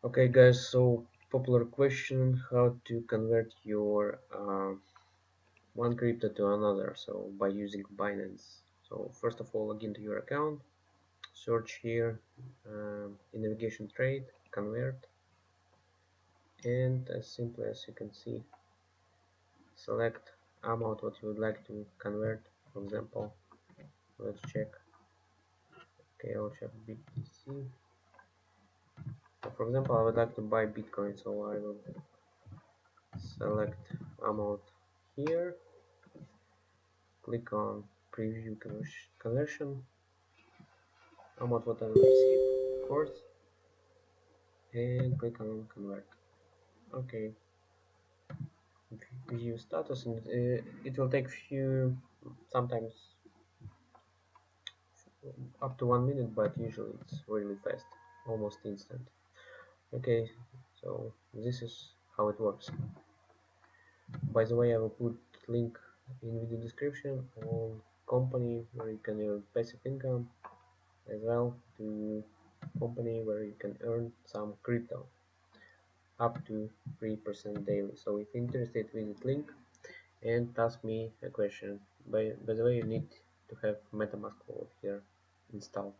Okay guys, so popular question, how to convert your one crypto to another, so by using Binance. So first of all, log into your account, search here in navigation trade, convert, and as simple as you can see, select amount what you would like to convert. For example, let's check. Okay, I'll check BTC. So for example, I would like to buy Bitcoin, so I will select amount here, click on preview conversion, amount what I will receive, of course, and click on convert. Okay, view status, and it will take few, sometimes up to 1 minute, but usually it's really fast, almost instant. Okay, so this is how it works. By the way, I will put link in video description on company where you can earn passive income, as well to company where you can earn some crypto up to 3% daily. So if interested, visit link and ask me a question. By the way, you need to have MetaMask wallet here installed.